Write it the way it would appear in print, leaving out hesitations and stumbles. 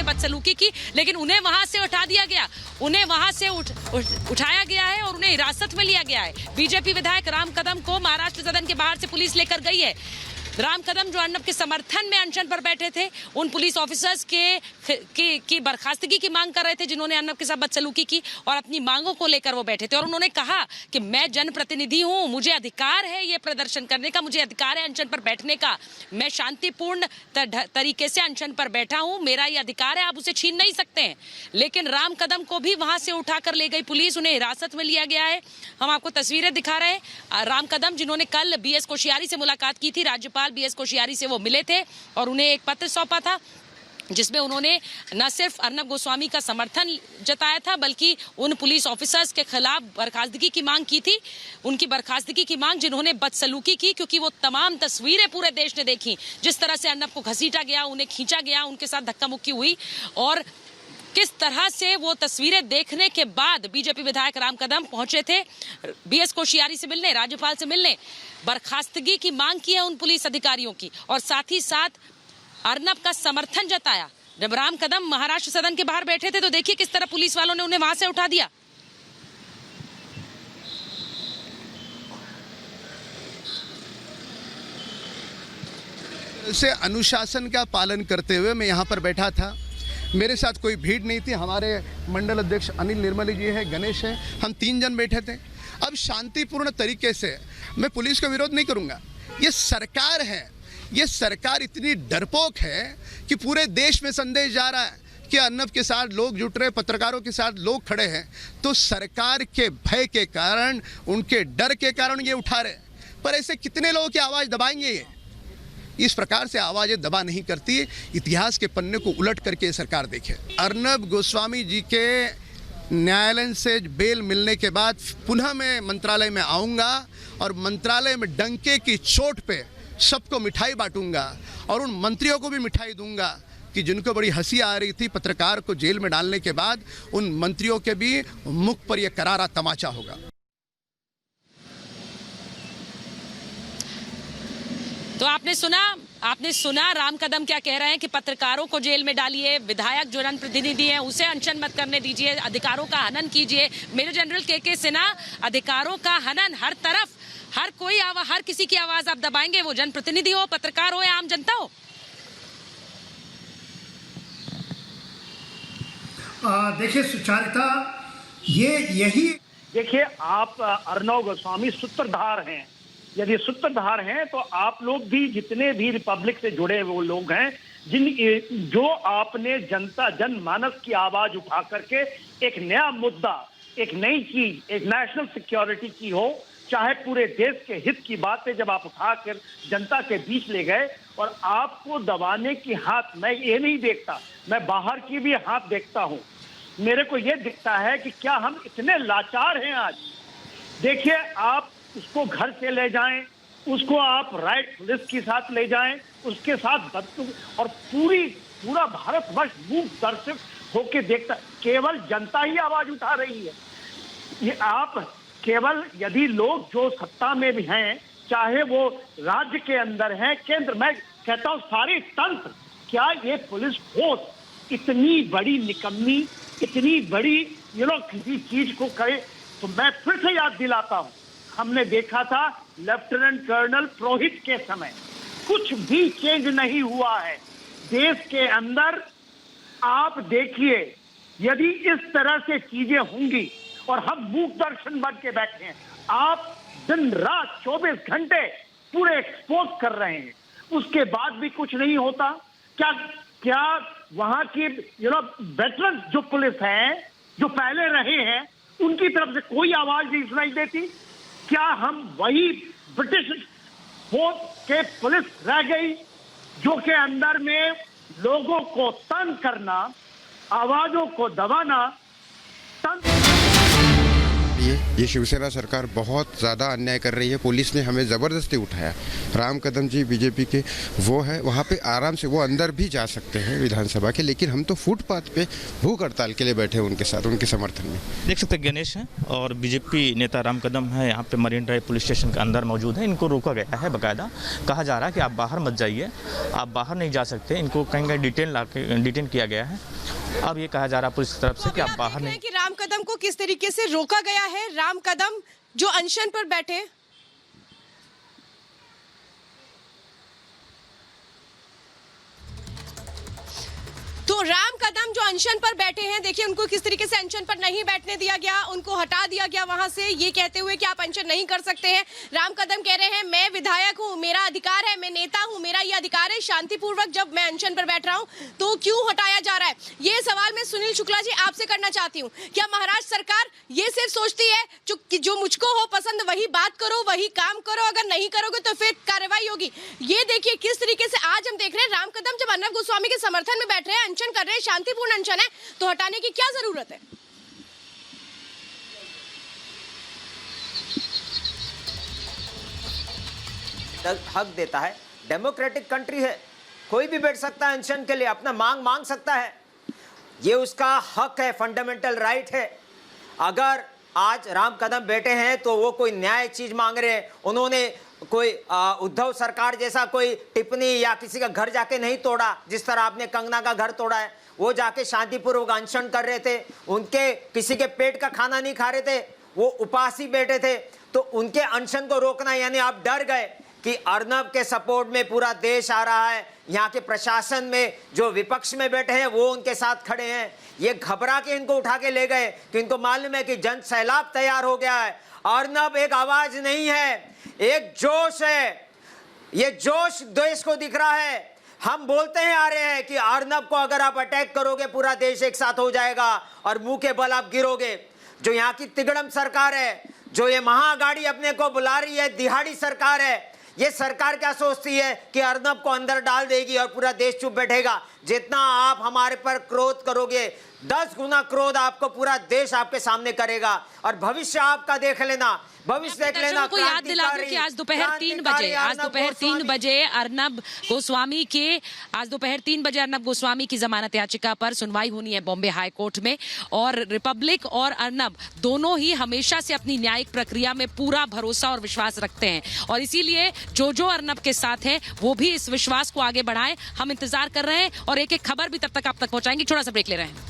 उन्होंने बदसलूकी की, लेकिन उन्हें वहां से उठा दिया गया, उन्हें वहां से उठाया गया है और उन्हें हिरासत में लिया गया है। बीजेपी विधायक राम कदम को महाराष्ट्र सदन के बाहर से पुलिस लेकर गई है। राम कदम जो अर्नब के समर्थन में अनशन पर बैठे थे, उन पुलिस ऑफिसर्स की बर्खास्तगी की मांग कर रहे थे जिन्होंने अर्नब के साथ बदसलूकी की, और अपनी मांगों को लेकर वो बैठे थे। और उन्होंने कहा कि मैं जनप्रतिनिधि हूं, मुझे अधिकार है ये प्रदर्शन करने का, मुझे अधिकार है अनशन पर बैठने का, मैं शांतिपूर्ण तरीके से अनशन पर बैठा हूं, मेरा ये अधिकार है, आप उसे छीन नहीं सकते हैं। लेकिन राम कदम को भी वहां से उठाकर ले गई पुलिस, उन्हें हिरासत में लिया गया है। हम आपको तस्वीरें दिखा रहे हैं। राम कदम जिन्होंने कल बीएस कोश्यारी से मुलाकात की थी, राज्यपाल बीएस कोश्यारी से वो मिले थे और उन्हें एक पत्र सौंपा था जिसमें उन्होंने न सिर्फ अर्नब गोस्वामी का समर्थन जताया था, बल्कि उन पुलिस ऑफिसर्स के खिलाफ बर्खास्तगी की मांग की थी, उनकी बर्खास्तगी की मांग जिन्होंने बदसलूकी की, क्योंकि वो तमाम तस्वीरें पूरे देश ने देखी, जिस तरह से अर्नब को घसीटा गया, उन्हें खींचा गया, उनके साथ धक्का मुक्की हुई, और किस तरह से वो तस्वीरें देखने के बाद बीजेपी विधायक राम कदम पहुंचे थे बीएस कोश्यारी से मिलने, राज्यपाल से मिलने, बर्खास्तगी की मांग की है उन पुलिस अधिकारियों की, और साथ ही साथ अर्नब का समर्थन जताया। जब राम कदम महाराष्ट्र सदन के बाहर बैठे थे तो देखिए किस तरह पुलिस वालों ने उन्हें वहां से उठा दिया। से अनुशासन का पालन करते हुए मैं यहाँ पर बैठा था। मेरे साथ कोई भीड़ नहीं थी। हमारे मंडल अध्यक्ष अनिल निर्मली जी हैं, गणेश हैं, हम 3 जन बैठे थे। अब शांतिपूर्ण तरीके से मैं पुलिस का विरोध नहीं करूँगा। ये सरकार है, ये सरकार इतनी डरपोक है कि पूरे देश में संदेश जा रहा है कि अर्नब के साथ लोग जुट रहे, पत्रकारों के साथ लोग खड़े हैं, तो सरकार के भय के कारण, उनके डर के कारण ये उठा रहे। पर ऐसे कितने लोगों की आवाज़ दबाएंगे? ये इस प्रकार से आवाज़ें दबा नहीं करती। इतिहास के पन्ने को उलट करके सरकार देखे। अर्नब गोस्वामी जी के न्यायालय से बेल मिलने के बाद पुनः मैं मंत्रालय में आऊँगा और मंत्रालय में डंके की चोट पे सबको मिठाई बांटूंगा और उन मंत्रियों को भी मिठाई दूंगा कि जिनको बड़ी हंसी आ रही थी पत्रकार को जेल में डालने के बाद, उन मंत्रियों के भी मुख पर यह करारा तमाचा होगा। तो आपने सुना राम कदम क्या कह रहे हैं कि पत्रकारों को जेल में डालिए, विधायक जो जनप्रतिनिधि हैं उसे अनशन मत करने दीजिए, अधिकारों का हनन कीजिए। मेजर जनरल के सिन्हा, अधिकारों का हनन हर तरफ, हर किसी की आवाज आप दबाएंगे, वो जनप्रतिनिधि हो, पत्रकार हो या आम जनता हो। देखिए सुचारिता, यही देखिए, आप अर्नब गोस्वामी सूत्रधार हैं। यदि सूत्रधार हैं तो आप लोग भी, जितने भी रिपब्लिक से जुड़े वो लोग हैं, जो आपने जनमानस की आवाज उठा करके एक नया मुद्दा, एक नई चीज, एक नेशनल सिक्योरिटी की हो, चाहे पूरे देश के हित की बातें जब आप उठाकर जनता के बीच ले गए, और आपको दबाने की हाथ मैं ये नहीं देखता, मैं बाहर की भी हाथ देखता हूं। मेरे को ये दिखता है कि क्या हम इतने लाचार हैं आज। देखिए, आप उसको घर से ले जाएं, उसको आप राइट पुलिस के साथ ले जाएं, उसके साथ और पूरा भारतवर्ष मूक दर्शक होके देखता, केवल जनता ही आवाज उठा रही है। ये आप केवल, यदि लोग जो सत्ता में भी हैं, चाहे वो राज्य के अंदर हैं, केंद्र, मैं कहता हूं सारे तंत्र, क्या ये पुलिस फोर्स इतनी बड़ी निकम्मी, इतनी बड़ी किसी चीज को करे? तो मैं फिर से याद दिलाता हूं, हमने देखा था लेफ्टिनेंट कर्नल पुरोहित के समय, कुछ भी चेंज नहीं हुआ है देश के अंदर। आप देखिए, यदि इस तरह से चीजें होंगी और हम मूक दर्शन बन के बैठे हैं, आप दिन रात 24 घंटे पूरे एक्सपोज कर रहे हैं, उसके बाद भी कुछ नहीं होता। क्या वहां की वेटरन जो पुलिस हैं, जो पहले रहे हैं, उनकी तरफ से कोई आवाज नहीं सुनाई देती? क्या हम वही ब्रिटिश फोर्स के पुलिस रह गई जो के अंदर में लोगों को तंग करना, आवाजों को दबाना, चाहिए। ये शिवसेना सरकार बहुत ज़्यादा अन्याय कर रही है। पुलिस ने हमें ज़बरदस्ती उठाया। राम कदम जी बीजेपी के वो है, वहाँ पे आराम से वो अंदर भी जा सकते हैं विधानसभा के, लेकिन हम तो फुटपाथ पे भूख हड़ताल के लिए बैठे हैं उनके साथ, उनके समर्थन में। देख सकते हैं गणेश हैं और बीजेपी नेता राम कदम है यहाँ पे मरीन ड्राइव पुलिस स्टेशन के अंदर मौजूद है। इनको रोका गया है, बाकायदा कहा जा रहा है कि आप बाहर मत जाइए, आप बाहर नहीं जा सकते। इनको कहीं कहीं डिटेन किया गया है। अब ये कहा जा रहा है पुलिस की तरफ से कि आप बाहर नहीं। कि राम कदम को किस तरीके से रोका गया है। राम कदम जो अनशन पर बैठे, तो राम कदम जो अनशन पर बैठे हैं, देखिए उनको किस तरीके से अनशन पर नहीं बैठने दिया गया, उनको हटा दिया गया वहां से, ये कहते हुए कि आप अनशन नहीं कर सकते हैं। राम कदम कह रहे हैं मैं विधायक हूं, मेरा अधिकार है, मैं नेता हूं, मेरा ये अधिकार है शांतिपूर्वक जब मैं अनशन पर बैठ रहा हूं तो क्यों हटाया जा रहा है। ये सवाल मैं सुनील शुक्ला जी आपसे करना चाहती हूँ। क्या महाराष्ट्र सरकार ये सिर्फ सोचती है जो मुझको हो पसंद वही बात करो, वही काम करो, अगर नहीं करोगे तो फिर कार्रवाई होगी। ये देखिए किस तरीके से आज हम देख रहे हैं राम कदम जब अर्नब गोस्वामी के समर्थन में बैठ रहे हैं, अनशन कर रहे हैं, शांतिपूर्ण अनशन है, तो हटाने की क्या जरूरत है। हक देता है, डेमोक्रेटिक कंट्री है, कोई भी बैठ सकता है अनशन के लिए, अपना मांग सकता है, ये उसका हक है, फंडामेंटल राइट है। अगर आज राम कदम बैठे हैं तो वो कोई न्याय चीज मांग रहे हैं, उन्होंने कोई उद्धव सरकार जैसा कोई टिप्पणी या किसी का घर जाके नहीं तोड़ा जिस तरह आपने कंगना का घर तोड़ा है। वो जाके शांतिपूर्वक अनशन कर रहे थे, उनके किसी के पेट का खाना नहीं खा रहे थे, वो उपासी बैठे थे, तो उनके अनशन को रोकना यानी आप डर गए कि अर्नब के सपोर्ट में पूरा देश आ रहा है, यहाँ के प्रशासन में जो विपक्ष में बैठे हैं वो उनके साथ खड़े हैं। ये घबरा के इनको उठा के ले गए कि इनको मालूम है कि जन सैलाब तैयार हो गया है। अर्नब एक आवाज नहीं है, एक जोश है, ये जोश देश को दिख रहा है। हम बोलते हैं आ रहे हैं कि अर्नब को अगर आप अटैक करोगे पूरा देश एक साथ हो जाएगा और मुंह के बल आप गिरोगे। जो यहाँ की तिगड़म सरकार है, जो ये महाअघाड़ी अपने को बुला रही है, दिहाड़ी सरकार है, ये सरकार क्या सोचती है कि अर्नब को अंदर डाल देगी और पूरा देश चुप बैठेगा। जितना आप हमारे पर क्रोध करोगे 10 गुना क्रोध आपको पूरा देश आपके सामने करेगा। और भविष्य आपका देख लेना, भविष्य देख लेना। को याद दिला दूं कि आज दोपहर 3 बजे अर्नब गोस्वामी की जमानत याचिका पर सुनवाई होनी है बॉम्बे हाई कोर्ट में। और रिपब्लिक और अर्नब दोनों ही हमेशा से अपनी न्यायिक प्रक्रिया में पूरा भरोसा और विश्वास रखते हैं, और इसीलिए जो अर्नब के साथ है वो भी इस विश्वास को आगे बढ़ाएं। हम इंतजार कर रहे हैं और एक एक खबर भी तब तक आप तक पहुंचाएंगे। छोटा सा ब्रेक ले रहे हैं।